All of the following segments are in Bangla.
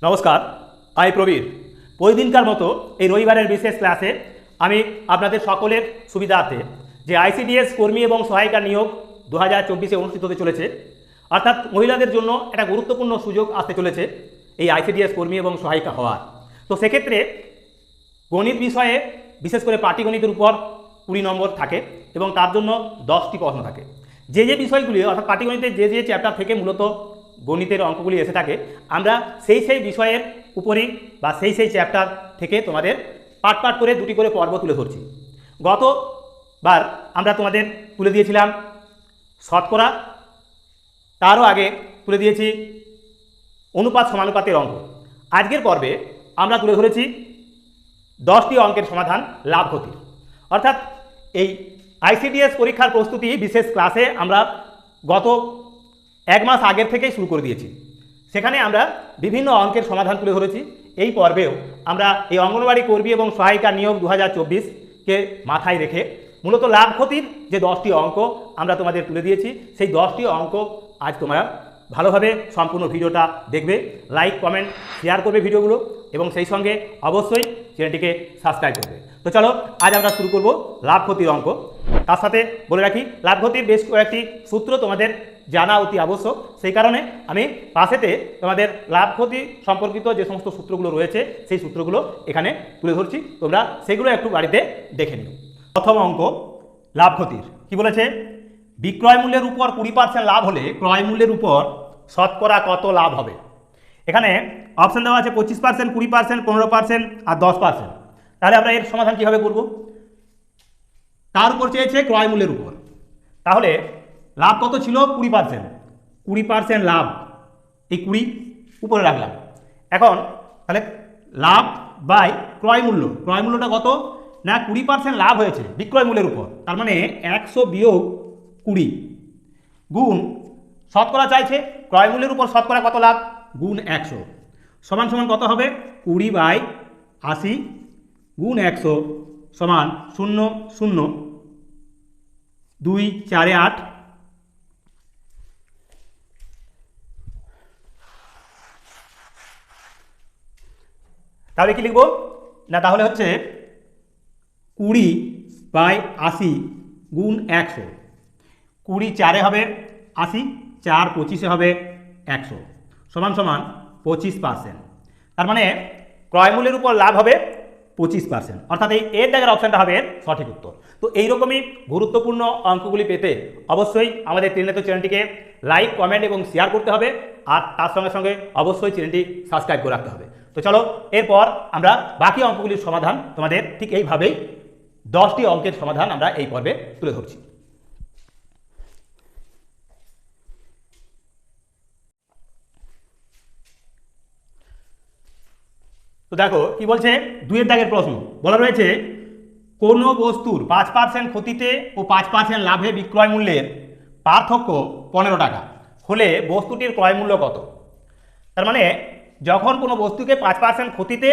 নমস্কার, আমি প্রবীর। প্রতিদিনকার মতো এই রবিবারের বিশেষ ক্লাসে আমি আপনাদের সকলের সুবিধার্থে যে আইসিডিএস কর্মী এবং সহায়িকা নিয়োগ 2024-এ অনুষ্ঠিত হতে চলেছে, অর্থাৎ মহিলাদের জন্য একটা গুরুত্বপূর্ণ সুযোগ আসতে চলেছে এই আইসিডিএস কর্মী এবং সহায়িকা হওয়ার। তো সেক্ষেত্রে গণিত বিষয়ে বিশেষ করে পাটিগণিতের উপর 20 নম্বর থাকে এবং তার জন্য 10টি প্রশ্ন থাকে। যে বিষয়গুলি অর্থাৎ পাটিগণিতের যে চ্যাপ্টার থেকে মূলত গণিতের অঙ্কগুলি এসে থাকে, আমরা সেই বিষয়ের উপরই বা সেই চ্যাপ্টার থেকে তোমাদের পাট করে দুটি করে পর্ব তুলে ধরছি। গতবার আমরা তোমাদের তুলে দিয়েছিলাম শতকরা, তারও আগে তুলে দিয়েছি অনুপাত সমানুপাতের অঙ্ক। আজকের পর্বে আমরা তুলে ধরেছি 10টি অঙ্কের সমাধান লাভ ক্ষতির। অর্থাৎ এই আইসিডিএস পরীক্ষার প্রস্তুতি বিশেষ ক্লাসে আমরা গত 1 মাস আগের থেকেই শুরু করে দিয়েছি। সেখানে আমরা বিভিন্ন অঙ্কের সমাধান তুলে ধরেছি। এই পর্বেও আমরা এই অঙ্গনওয়াড়ি কর্মী এবং সহায়িকা নিয়োগ 2024-কে মাথায় রেখে মূলত লাভ ক্ষতির যে 10টি অঙ্ক আমরা তোমাদের তুলে দিয়েছি, সেই 10টি অঙ্ক আজ তোমরা ভালোভাবে সম্পূর্ণ ভিডিওটা দেখবে, লাইক কমেন্ট শেয়ার করবে ভিডিওগুলো এবং সেই সঙ্গে অবশ্যই চ্যানেলটিকে সাবস্ক্রাইব করবে। তো চলো আজ আমরা শুরু করব লাভ ক্ষতির অঙ্ক। তার সাথে বলে রাখি, লাভ ক্ষতির বেশ কয়েকটি সূত্র তোমাদের জানা অতি আবশ্যক। সেই কারণে আমি পাশেতে তোমাদের লাভ ক্ষতি সম্পর্কিত যে সমস্ত সূত্রগুলো রয়েছে সেই সূত্রগুলো এখানে তুলে ধরছি, তোমরা সেগুলো একটু বাড়িতে দেখে নিও। প্রথম অঙ্ক লাভ ক্ষতির কি বলেছে, বিক্রয় মূল্যের উপর 20% লাভ হলে ক্রয় মূল্যের উপর শতকরা কত লাভ হবে। এখানে অপশন দেওয়া আছে 25%, 20%, 15% আর 10%। তাহলে আমরা এর সমাধান কীভাবে করব? তার উপর চেয়েছে ক্রয় মূল্যের উপর, তাহলে লাভ কত ছিল? 20%। 20% লাভ, এই 20 উপরে রাখলাম। এখন তাহলে লাভ বাই ক্রয় মূল্য, ক্রয় মূল্যটা কত না 20% লাভ হয়েছে বিক্রয় মূল্যের উপর, তার মানে 100 বিয়োগ 20 গুণ শতকরা চাইছে ক্রয় মূল্যের উপর শতকরা কত লাভ গুণ 100 সমান সমান কত হবে? 20/80 গুণ 100 সমান 0 0 2 4 8। তাহলে কি লিখব না, তাহলে হচ্ছে 20/80 গুণ 100, 20 4 হবে 80, 4 25 হবে 100 সমান সমান 25%। তার মানে ক্রয় মূল্যের উপর লাভ হবে 25%, অর্থাৎ এই এর জায়গার অপশানটা হবে সঠিক উত্তর। তো এইরকমই গুরুত্বপূর্ণ অঙ্কগুলি পেতে অবশ্যই আমাদের ত্রিনেত্র চ্যানেলটিকে লাইক কমেন্ট এবং শেয়ার করতে হবে, আর তার সঙ্গে সঙ্গে অবশ্যই চ্যানেলটি সাবস্ক্রাইব করে রাখতে হবে। তো চলো এরপর আমরা বাকি অঙ্কগুলির সমাধান তোমাদের ঠিক এইভাবেই 10টি অঙ্কের সমাধান আমরা এই পর্বে তুলে ধরছি। তো দেখো কি বলছে, 2-এর দাগের প্রশ্ন বলা রয়েছে, কোনো বস্তুর 5% ক্ষতিতে ও 5% লাভে বিক্রয় মূল্যের পার্থক্য 15 টাকা হলে বস্তুটির ক্রয় মূল্য কত? তার মানে যখন কোনো বস্তুকে 5% ক্ষতিতে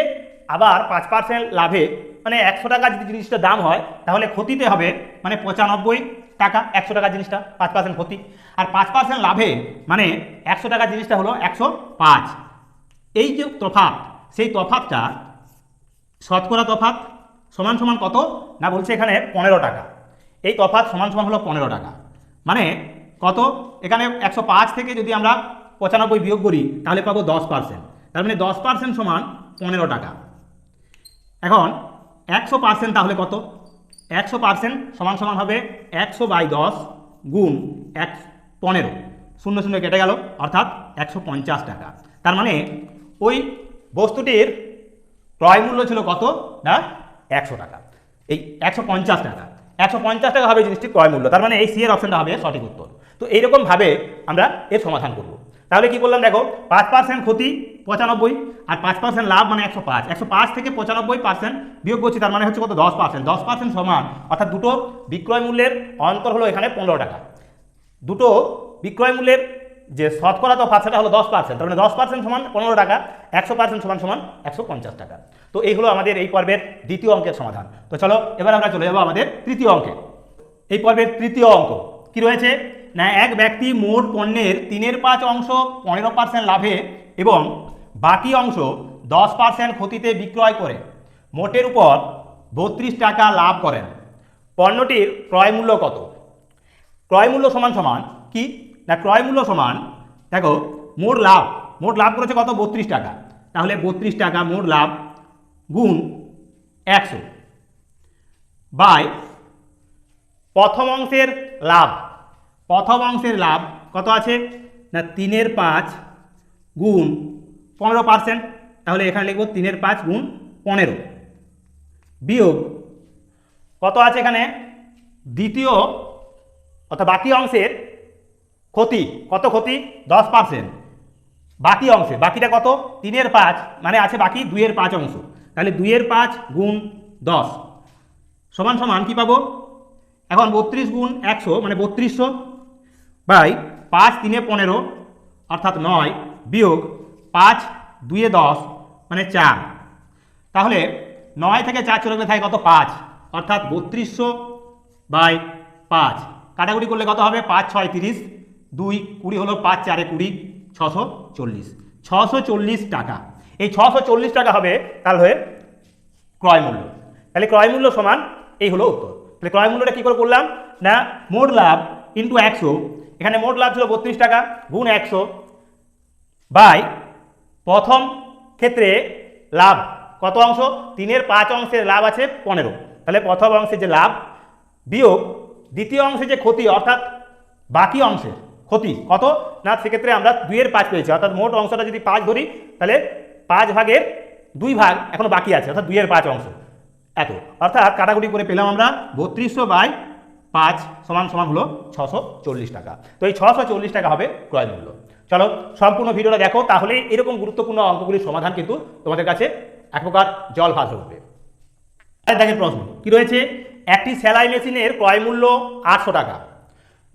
আবার 5% লাভে, মানে 100 টাকা যদি জিনিসটার দাম হয় তাহলে ক্ষতিতে হবে মানে 95 টাকা, 100 টাকা জিনিসটা 5% ক্ষতি, আর 5% লাভে মানে 100 টাকা জিনিসটা হলো 105। এই যে তফাৎ, সেই তফাৎটা শতকরা তফাৎ সমান সমান কত না বলছে এখানে 15 টাকা। এই তফাৎ সমান সমান হলো 15 টাকা, মানে কত? এখানে 105 থেকে যদি আমরা 95 বিয়োগ করি তাহলে পাবো 10%, তার মানে 10% সমান 15 টাকা। এখন 100% তাহলে কত? 100% সমান সমান হবে 100/10 গুণ 15, 0 0 কেটে গেল, অর্থাৎ 150 টাকা। তার মানে ওই বস্তুটির ক্রয় মূল্য ছিল কত না 100 টাকা, এই 150 টাকা, 150 টাকা হবে জিনিসটির ক্রয় মূল্য। তার মানে এই সি এর অপশনটা হবে সঠিক উত্তর। তো এইরকমভাবে আমরা এর সমাধান করব। তাহলে কি করলাম দেখো, 5% ক্ষতি 95 আর 5% লাভ মানে 105, 105 থেকে 95% বিয়োগ করছি, তার মানে হচ্ছে কত? 10%। 10% সমান, অর্থাৎ দুটো বিক্রয় মূল্যের অন্তর হলো এখানে 15 টাকা, দুটো বিক্রয় মূল্যের যে শতকরা তফাৎ সেটা হলো 10%, তার মানে 10% সমান 15 টাকা, 100% সমান সমান 150 টাকা। তো এই হলো আমাদের এই পর্বের দ্বিতীয় অঙ্কের সমাধান। তো চলো এবার আমরা চলে যাবো আমাদের তৃতীয় অঙ্কে। এই পর্বের তৃতীয় অঙ্ক কি রয়েছে না, এক ব্যক্তি মোট পণ্যের 3/5 অংশ 15% লাভে এবং বাকি অংশ 10% ক্ষতিতে বিক্রয় করে মোটের উপর 32 টাকা লাভ করেন, পণ্যটির ক্রয় মূল্য কত? ক্রয় মূল্য সমান সমান কি না, ক্রয় মূল্য সমান দেখো মোট লাভ করেছে কত? 32 টাকা। তাহলে 32 টাকা মোট লাভ গুণ 100 বাই প্রথম অংশের লাভ। প্রথম অংশের লাভ কত আছে না 3/5 গুণ 15%। তাহলে এখানে লিখব 3/5 গুণ 15 বিয়োগ কত আছে এখানে দ্বিতীয় অর্থাৎ বাকি অংশের ক্ষতি। কত ক্ষতি? 10%। বাকি অংশে বাকিটা কত? 3/5 মানে আছে বাকি 2/5 অংশ। তাহলে 2/5 গুণ 10 সমান সমান কি পাবো? এখন 32 গুণ 100 মানে 3200 বাই 5 3 15 অর্থাৎ 9 বিয়োগ 5 2 10 মানে 4। তাহলে 9 থেকে 4 চলে গেলে থাকে কত? 5 অর্থাৎ 3200 বাই 5 কাটাকুটি করলে কত হবে? 5 6 30 2 20 হলো 5 4 20 640 টাকা। এই 640 টাকা হবে তাহলে ক্রয় মূল্য। তাহলে ক্রয় মূল্য সমান এই হলো উত্তর। তাহলে ক্রয় মূল্যটা কী করে করলাম না মোট লাভ ইন্টু 100। এখানে মোট লাভ ছিল 32 টাকা গুণ 100 বাই প্রথম ক্ষেত্রে লাভ কত অংশ? 3/5 অংশের লাভ আছে 15। তাহলে প্রথম অংশে যে লাভ বিয়োগ দ্বিতীয় অংশে যে ক্ষতি অর্থাৎ বাকি অংশের ক্ষতি কত না সেক্ষেত্রে আমরা 2/5 পেয়েছি। অর্থাৎ মোট অংশটা যদি 5 ধরি তাহলে 5 ভাগের 2 ভাগ এখনো বাকি আছে অর্থাৎ 2/5 অংশ এত। অর্থাৎ কাটাকুটি করে পেলাম আমরা 3200 বাই 5 সমান সমান হলো 640 টাকা। তো এই 640 টাকা হবে ক্রয় মূল্য। চলো সম্পূর্ণ ভিডিওটা দেখো, তাহলে এরকম গুরুত্বপূর্ণ অঙ্কগুলির সমাধান কিন্তু তোমাদের কাছে এক প্রকার জল ভাত হবে। দেখেন প্রশ্ন কি রয়েছে, একটি সেলাই মেশিনের ক্রয় মূল্য 800 টাকা।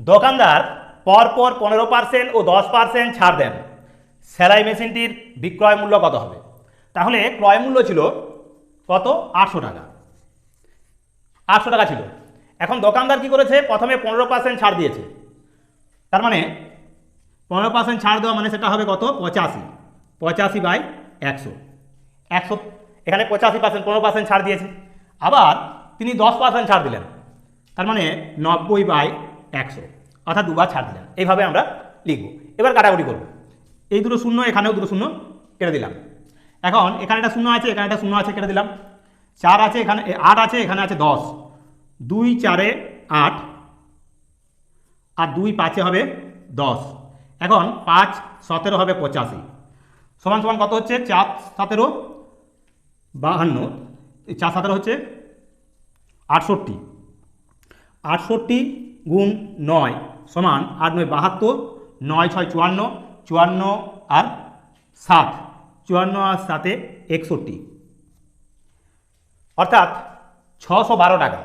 দোকানদার পরপর 15% ও 10% ছাড় দেন, সেলাই মেশিনটির বিক্রয় মূল্য কত হবে? তাহলে ক্রয় মূল্য ছিল কত? 800 টাকা। 800 টাকা ছিল। এখন দোকানদার কি করেছে? প্রথমে 15% ছাড় দিয়েছে, তার মানে 15% ছাড় দেওয়া মানে সেটা হবে কত? 85। 85 বাই 100 এখানে 85% 15% ছাড় দিয়েছে। আবার তিনি 10% ছাড় দিলেন, তার মানে 90 বাই 100 অর্থাৎ দুবার ছাড় দিলেন। এইভাবে আমরা লিখব। এবার কাটাকুটি করব। এই দুটো শূন্য, এখানেও দুটো শূন্য কেটে দিলাম। এখন এখানে একটা শূন্য আছে, এখানে একটা শূন্য আছে, কেটে দিলাম। 4 আছে, এখানে 8 আছে, এখানে আছে 10। 2 4 8 আর 2 5 হবে 10। এখন 5 17 হবে 85 সমান সমান কত হচ্ছে? 4 17 52, 4 17 হচ্ছে 68। 68 গুণ 9 সমান 8 9 72, 9 6 54, 54 আর 7, 54 আর 7 61 অর্থাৎ 612 টাকা।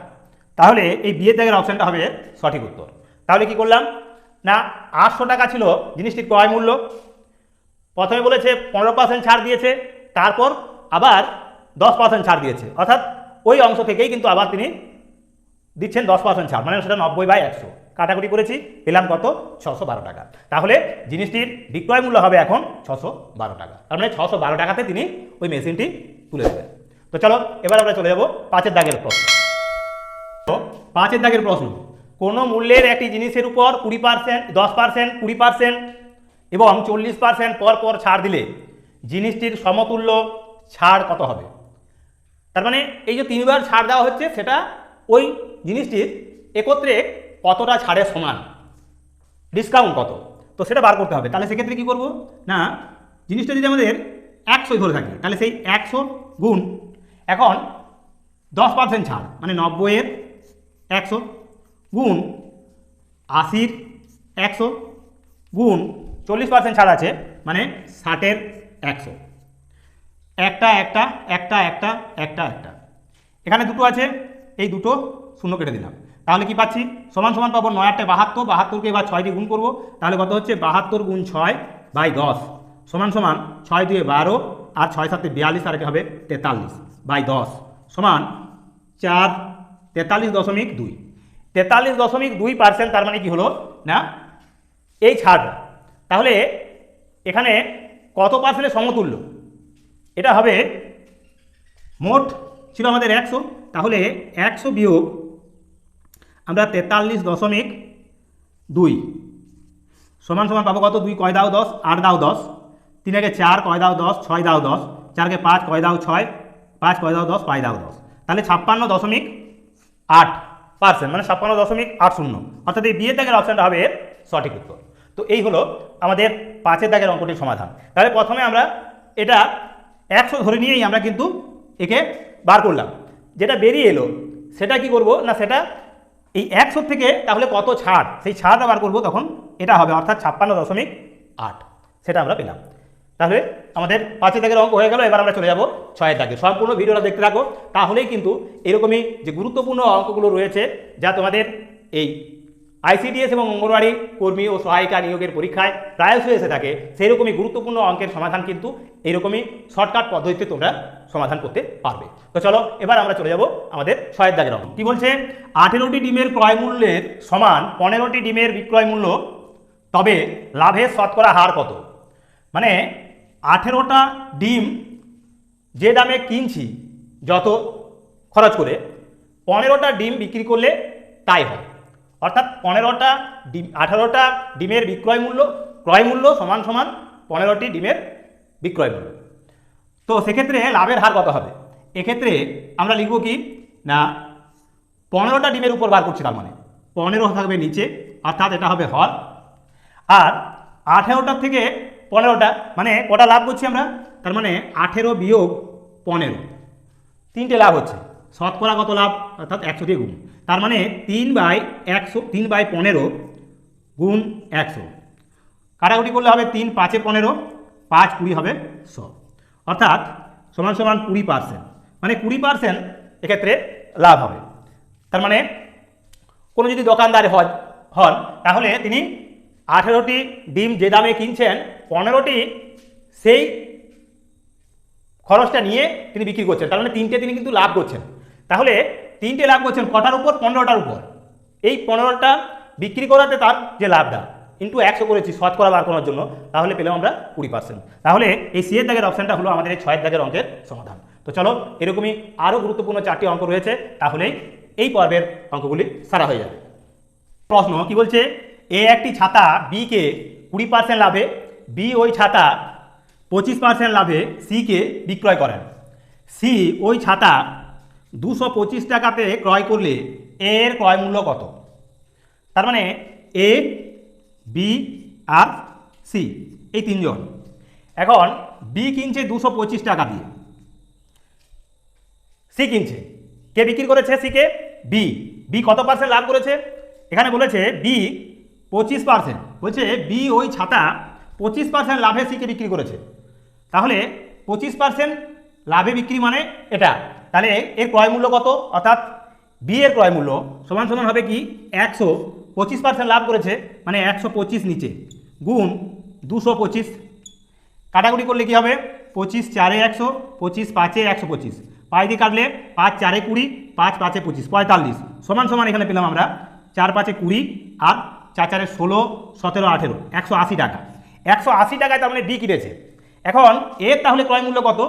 তাহলে এই বিয়ের দাগের অপশানটা হবে সঠিক উত্তর। তাহলে কি করলাম না 800 টাকা ছিল জিনিসটির ক্রয় মূল্য। প্রথমে বলেছে 15% ছাড় দিয়েছে, তারপর আবার 10% ছাড় দিয়েছে, অর্থাৎ ওই অংশ থেকেই কিন্তু আবার তিনি দিচ্ছেন 10% ছাড়, মানে সেটা 90 বাই 100। কাটাকুটি করেছি, পেলাম কত? 612 টাকা। তাহলে জিনিসটির বিক্রয় মূল্য হবে এখন 612 টাকা। তার মানে 612 টাকাতে তিনি ওই মেশিনটি তুলে দেবেন। তো চলো এবার আমরা চলে যাব 5-এর দাগের প্রশ্ন। 5-এর দাগের প্রশ্ন, কোনো মূল্যের একটি জিনিসের উপর 20%, 10%, 20% এবং 40% পর পর ছাড় দিলে জিনিসটির সমতুল্য ছাড় কত হবে? তার মানে এই যে 3বার ছাড় দেওয়া হচ্ছে সেটা ওই জিনিসটির একত্রে কতটা ছাড়ের সমান, ডিসকাউন্ট কত, তো সেটা বার করতে হবে। তাহলে সেক্ষেত্রে কী করবো না, জিনিসটা যদি আমাদের 100 ধরে থাকে তাহলে সেই 100 গুণ এখন 10% ছাড় মানে 90-এর 100 গুণ 80-র 100 গুণ 40% ছাড় আছে মানে 60-এর 100। একটা একটা একটা একটা একটা একটা এখানে দুটো আছে, এই দুটো শূন্য কেটে দিলাম। তাহলে কি পাচ্ছি? সমান সমান পাবো 9 8 72, 72কে এবার 6 দিয়ে গুণ করবো, তাহলে কত হচ্ছে? 72 গুণ 6 বাই 10 সমান সমান 6 2 12 আর 6 7 42 আর এটা হবে 43 বাই 10 সমান 4 43.2। 43.2%, তার মানে কি হলো না এই ছাড়। তাহলে এখানে কত পার্সেন্টের সমতুল্য? এটা হবে মোট ছিল আমাদের 100, তাহলে 100 বিয়োগ আমরা 43.2 সমান সমান পাবো কত? 2 কয় দাও 10, 8 দাও 10, 3 একে 4 কয় দাও 10, 6 দাও 10, 4 কে 5 কয় দাও 6, 5 কয় দাও 10, 5 দাও 10, তাহলে 56.8%, মানে 56.80, অর্থাৎ এই বিয়ের দাগের অপশানটা হবে এর সঠিক উত্তর। তো এই হলো আমাদের 5-এর দাগের অঙ্কটির সমাধান। তাহলে প্রথমে আমরা এটা 100 ধরে নিয়েই আমরা কিন্তু একে বার করলাম। যেটা বেরিয়ে এলো সেটা কি করব না, সেটা এই 100 থেকে তাহলে কত ছাড়, সেই ছাড়টা বার করবো, তখন এটা হবে অর্থাৎ 56.8, সেটা আমরা পেলাম। তাহলে আমাদের 5-এর দাগের অঙ্ক হয়ে গেল। এবার আমরা চলে যাব 6-এর দাগে। সম্পূর্ণ ভিডিওটা দেখতে থাকো, তাহলেই কিন্তু এরকমই যে গুরুত্বপূর্ণ অঙ্কগুলো রয়েছে যা তোমাদের এই আইসিডিএস এবং অঙ্গনওয়াড়ি কর্মী ও সহায়িকা নিয়োগের পরীক্ষায় প্রায়শই এসে থাকে, সেই রকমই গুরুত্বপূর্ণ অঙ্কের সমাধান কিন্তু এইরকমই শর্টকাট পদ্ধতিতে তোমরা সমাধান করতে পারবে। তো চলো এবার আমরা চলে যাব আমাদের 6-এর দাগের অঙ্ক। কি বলছে? 18টি ডিমের ক্রয় মূল্যের সমান 15টি ডিমের বিক্রয় মূল্য, তবে লাভের শতকরা হার কত? মানে 18টা ডিম যে দামে কিনছি যত খরচ করে, 15টা ডিম বিক্রি করলে তাই হয়। অর্থাৎ 18টা ডিমের ক্রয় মূল্য সমান সমান 15টি ডিমের বিক্রয় মূল্য। তো সেক্ষেত্রে লাভের হার কত হবে? এক্ষেত্রে আমরা লিখব কি না, 15টা ডিমের উপর বার করছি, তার মানে 15 থাকবে নিচে, অর্থাৎ এটা হবে হর। আর 18টা থেকে 15টা মানে কটা লাভ করছি আমরা, তার মানে 18 বিয়োগ 15, 3টে লাভ হচ্ছে। শতকরা কত লাভ? অর্থাৎ 100 দিয়ে গুণ, তার মানে 3/100, 3/15 গুণ 100, কাটাকুটি করলে হবে 3 5 15, 5 20 হবে 100, অর্থাৎ সমান সমান 20%, মানে 20% এক্ষেত্রে লাভ হবে। তার মানে কোনো যদি দোকানদার হন তাহলে তিনি 18টি ডিম যে দামে কিনছেন, 15টি সেই খরচটা নিয়ে তিনি বিক্রি করছেন, তার মানে 3টে তিনি কিন্তু লাভ করছেন। তাহলে 3টে লাভ করছেন কটার উপর? 15টার উপর। এই 15টা বিক্রি করাতে তার যে লাভটা ইন্টু 100 করেছি শতকরা বার করার জন্য, তাহলে পেলাম আমরা 20%। তাহলে এই সি-এর দাগের অপশানটা হলো আমাদের এই 6-এর দাগের অঙ্কের সমাধান। তো চলো এরকমই আরও গুরুত্বপূর্ণ 4টি অঙ্ক রয়েছে, তাহলেই এই পর্বের অঙ্কগুলি সারা হয়ে যাবে। প্রশ্ন কি বলছে? এ একটি ছাতা বিকে 20% লাভে, বি ওই ছাতা 25% লাভে সিকে বিক্রয় করেন। সি ওই ছাতা 225 টাকাতে ক্রয় করলে এর ক্রয় মূল্য কত? তার মানে এ, বি আর সি এই তিনজন। এখন বি কিনছে 225 টাকা দিয়ে, সি কিনছে, কে বিক্রি করেছে? সিকে। বি। বি কত পার্সেন্ট লাভ করেছে? এখানে বলেছে বি 25%, বলছে বি ওই ছাতা 25% লাভে সিকে বিক্রি করেছে। তাহলে 25% লাভে বিক্রি মানে এটা, তাহলে এর ক্রয় মূল্য কত? অর্থাৎ বি এর ক্রয় মূল্য সমান সমান হবে কি 100, 25% লাভ করেছে মানে 125 নিচে গুণ 225, কাটাকুটি করলে কি হবে? 25 4 100, 25 5 125, পাই দিয়ে কাটলে 5 4 20, 5 5 25, 45 সমান সমান এখানে পেলাম আমরা 4 5 20 আর 4 4 16 17 18, 180 টাকা। 180 টাকায় তার মানে বি কিনেছে। এখন এর তাহলে ক্রয় মূল্য কত?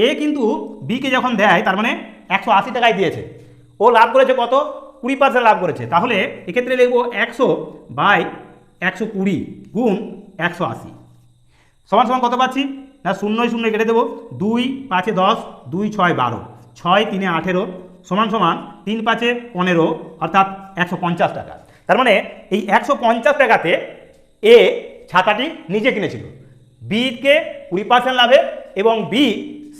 এ কিন্তু বিকে যখন দেয় তার মানে 180 টাকায় দিয়েছে, ও লাভ করেছে কত? 20% লাভ করেছে। তাহলে এক্ষেত্রে লিখব 100/120 গুণ 180 সমান সমান কত পাচ্ছি না, 0 0 কেটে দেবো, 2 5 10, 2 6 12, 6 3 18 সমান সমান 3 5 15, অর্থাৎ 150 টাকা। তার মানে এই 150 টাকাতে এ ছাতাটি নিজে কিনেছিল, বিকে 20% লাভে এবং বি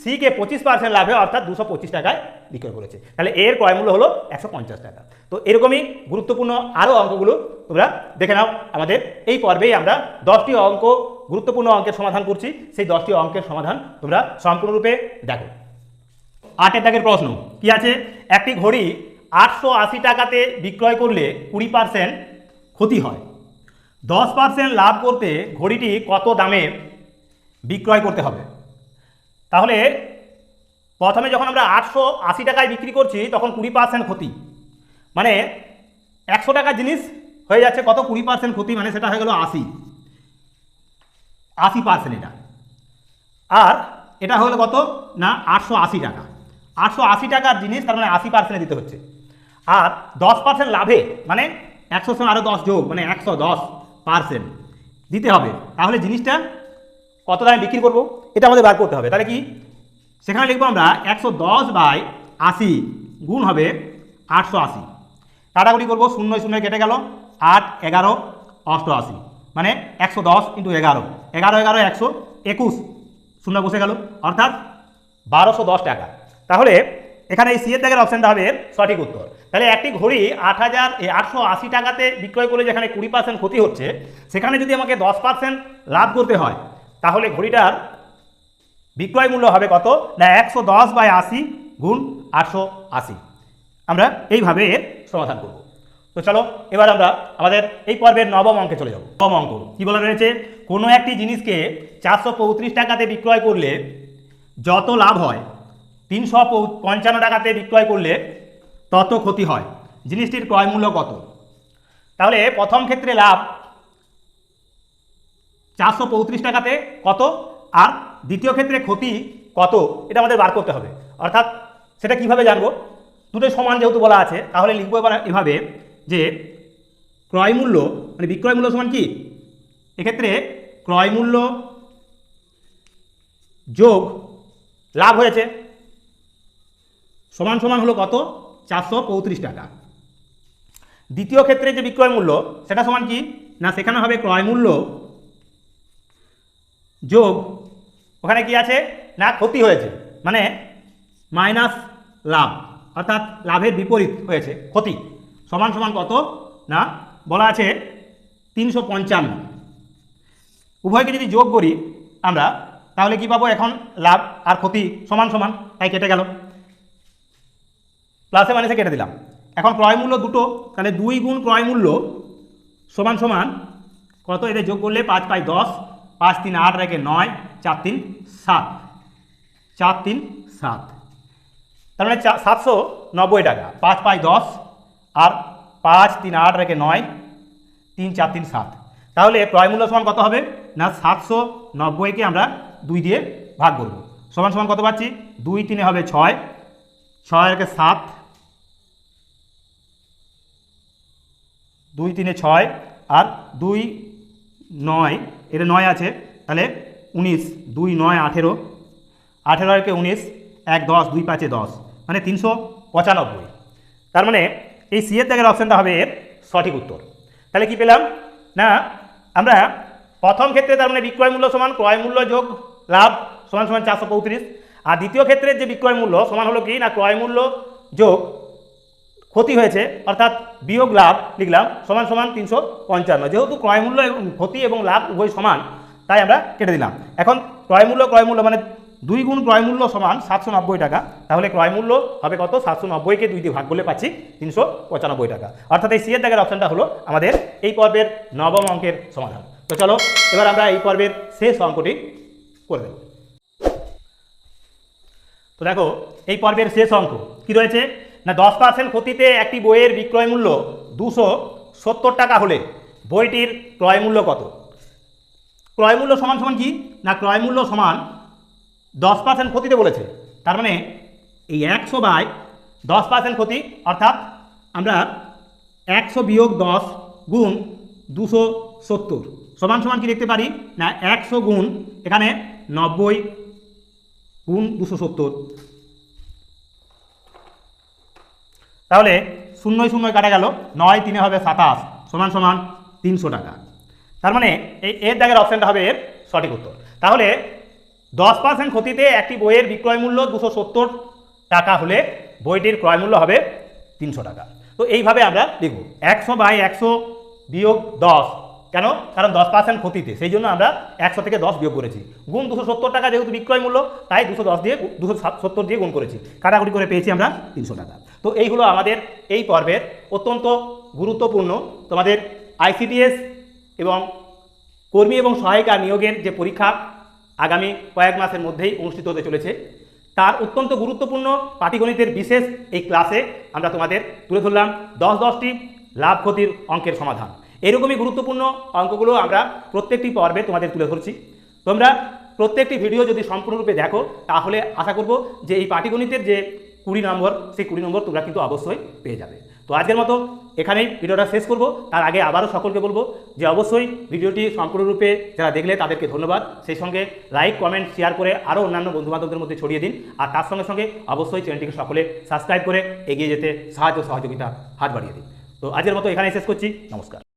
সিকে 25% লাভে, অর্থাৎ 225 টাকায় বিক্রয় করেছে। তাহলে এর ক্রয় মূল্য হলো 150 টাকা। তো এরকমই গুরুত্বপূর্ণ আরও অঙ্কগুলো তোমরা দেখে নাও। আমাদের এই পর্বেই আমরা 10টি অঙ্ক, গুরুত্বপূর্ণ অঙ্কের সমাধান করছি, সেই 10টি অঙ্কের সমাধান তোমরা সম্পূর্ণরূপে দেখো। 8-এর দাগের প্রশ্ন কি আছে? একটি ঘড়ি 880 টাকাতে বিক্রয় করলে 20% ক্ষতি হয়, 10% লাভ করতে ঘড়িটি কত দামে বিক্রয় করতে হবে? তাহলে প্রথমে যখন আমরা 880 টাকায় বিক্রি করছি তখন 20% ক্ষতি, মানে 100 টাকার জিনিস হয়ে যাচ্ছে কত? 20% ক্ষতি, মানে সেটা হয়ে গেল 80%। এটা আর এটা হলো কত না 880 টাকা। 880 টাকার জিনিস, তার মানে 80% দিতে হচ্ছে। আর 10% লাভে মানে 100 সঙ্গে আরও 10 যোগ মানে 110% দিতে হবে। তাহলে জিনিসটা কত দামে বিক্রি করবো এটা আমাদের বার করতে হবে। তাহলে কি সেখানে লিখবো আমরা 110/80 গুণ হবে 880। কাটাকুটি করবো, 0 0 কেটে গেল, 8 11 88 মানে 110 × 11, 11 11 121, 0 বসে গেল, অর্থাৎ 1210 টাকা। তাহলে এখানে এই সি এর দাগের অপশানটা হবে সঠিক উত্তর। তাহলে একটি ঘড়ি 880 টাকাতে বিক্রয় করে যেখানে 20% ক্ষতি হচ্ছে, সেখানে যদি আমাকে 10% লাভ করতে হয় তাহলে ঘড়িটার বিক্রয় মূল্য হবে কত না 110/80 গুণ 880। আমরা এইভাবে এর সমাধান করব। তো চলো এবার আমরা আমাদের এই পর্বের নবম অঙ্কে চলে যাব। নবম অঙ্ক কী বলা রয়েছে, কোনো একটি জিনিসকে 435 টাকাতে বিক্রয় করলে যত লাভ হয় 355 টাকাতে বিক্রয় করলে তত ক্ষতি হয়, জিনিসটির ক্রয় মূল্য কত? তাহলে প্রথম ক্ষেত্রে লাভ 435 টাকাতে কত, আর দ্বিতীয় ক্ষেত্রে ক্ষতি কত, এটা আমাদের বার করতে হবে। অর্থাৎ সেটা কিভাবে জানবো, দুটোই সমান যেহেতু বলা আছে, তাহলে লিখবো এবার এভাবে যে ক্রয় মূল্য মানে বিক্রয় মূল্য সমান কি, এক্ষেত্রে ক্রয় মূল্য যোগ লাভ হয়েছে সমান সমান হলো কত 435 টাকা। দ্বিতীয় ক্ষেত্রে যে বিক্রয় মূল্য সেটা সমান কি না, সেখানে হবে ক্রয় মূল্য যোগ ওখানে কি আছে না ক্ষতি হয়েছে মানে মাইনাস লাভ, অর্থাৎ লাভের বিপরীত হয়েছে ক্ষতি, সমান সমান কত না বলা আছে 355। উভয়কে যদি যোগ করি আমরা তাহলে কি পাবো, এখন লাভ আর ক্ষতি সমান সমান, তাই কেটে গেল, প্লাসে মাইনাসে কেটে দিলাম। এখন ক্রয় মূল্য দুটো, তাহলে 2 গুণ ক্রয় মূল্য সমান সমান কত, এদের যোগ করলে 5 5 10, 5 3 8 রেখে 9, 4 3 7, 4 3 7, তার মানে 790 টাকা। 5 5 10 আর 5 3 8 রেখে 9, 3 4 3 7, তাহলে ক্রয় মূল্য সমান কত হবে না 790কে আমরা 2 দিয়ে ভাগ করব, সমান সমান কত পাচ্ছি 2 3 হবে 6, 6 রেখে 7, 2 3 6 আর 2 9, এটা 9 আছে তাহলে 19, 2 9 18, 18 রেখে 19, 1 10, 2 5 10 মানে 395। তার মানে এই সি এর দাগের অপশানটা হবে এর সঠিক উত্তর। তাহলে কি পেলাম না আমরা প্রথম ক্ষেত্রে তার মানে বিক্রয় মূল্য সমান ক্রয় মূল্য যোগ লাভ সমান সমান 435, আর দ্বিতীয় ক্ষেত্রে যে বিক্রয় মূল্য সমান হলো কি না ক্রয় মূল্য যোগ ক্ষতি হয়েছে অর্থাৎ বিয়োগ লাভ লিখলাম সমান সমান 355। যেহেতু ক্রয় মূল্য এবং ক্ষতি এবং লাভ উভয় সমান তাই আমরা কেটে দিলাম। এখন ক্রয় মূল্য মানে 2 গুণ ক্রয় মূল্য সমান 790 টাকা, তাহলে ক্রয় মূল্য হবে কত 790কে 2 দিয়ে ভাগ করলে পাচ্ছি 395 টাকা। অর্থাৎ এই সি এর দাগের অপশানটা হলো আমাদের এই পর্বের নবম অঙ্কের সমাধান। তো চলো এবার আমরা এই পর্বের শেষ অঙ্কটি করে দেব। তো দেখো এই পর্বের শেষ অঙ্ক কি রয়েছে না 10% ক্ষতিতে একটি বইয়ের বিক্রয় মূল্য 270 টাকা হলে বইটির ক্রয় মূল্য কত? ক্রয় মূল্য সমান সমান কি না ক্রয় মূল্য সমান 10% ক্ষতিতে বলেছে, তার মানে এই 100/10% ক্ষতি, অর্থাৎ আমরা 100 বিয়োগ 10 গুণ 270 সমান সমান কি লিখতে পারি না 100 গুণ এখানে 90 গুণ 270, তাহলে 0 0 কাটা গেল, 9 3 হবে 27 সমান সমান 300 টাকা। তার মানে এই এর দাগের অপশানটা হবে এর সঠিক উত্তর। তাহলে 10% ক্ষতিতে একটি বইয়ের বিক্রয় মূল্য 270 টাকা হলে বইটির ক্রয় মূল্য হবে 300 টাকা। তো এইভাবে আমরা লিখব 100/100 বিয়োগ 10, কেন কারণ 10% ক্ষতিতে, সেই জন্য আমরা 100 থেকে 10 বিয়োগ করেছি, গুণ 270 টাকা যেহেতু বিক্রয় মূল্য তাই 270 দিয়ে গুণ করেছি, কাটাকুটি করে পেয়েছি আমরা 300 টাকা। তো এই হলো আমাদের এই পর্বের অত্যন্ত গুরুত্বপূর্ণ তোমাদের আইসিডিএস এবং কর্মী এবং সহায়িকা নিয়োগের যে পরীক্ষা আগামী কয়েক মাসের মধ্যেই অনুষ্ঠিত হতে চলেছে, তার অত্যন্ত গুরুত্বপূর্ণ পাটিগণিতের বিশেষ এই ক্লাসে আমরা তোমাদের তুলে ধরলাম 10-10টি লাভ ক্ষতির অঙ্কের সমাধান। এরকমই গুরুত্বপূর্ণ অঙ্কগুলো আমরা প্রত্যেকটি পর্বে তোমাদের তুলে ধরছি। তোমরা প্রত্যেকটি ভিডিও যদি সম্পূর্ণরূপে দেখো তাহলে আশা করব যে এই পাটিগণিতের যে 20 নম্বর, সেই 20 নম্বর তোমরা কিন্তু অবশ্যই পেয়ে যাবে। তো আজকের মতো এখানেই ভিডিওটা শেষ করব। তার আগে আবারও সকলকে বলবো যে অবশ্যই ভিডিওটি সম্পূর্ণরূপে যারা দেখলে তাদেরকে ধন্যবাদ, সেই সঙ্গে লাইক, কমেন্ট, শেয়ার করে আরও অন্যান্য বন্ধুবান্ধবদের মধ্যে ছড়িয়ে দিন। আর তার সঙ্গে সঙ্গে অবশ্যই চ্যানেলটিকে সকলে সাবস্ক্রাইব করে এগিয়ে যেতে সাহায্য সহযোগিতা হাত বাড়িয়ে দিন। তো আজকের মতো এখানেই শেষ করছি। নমস্কার।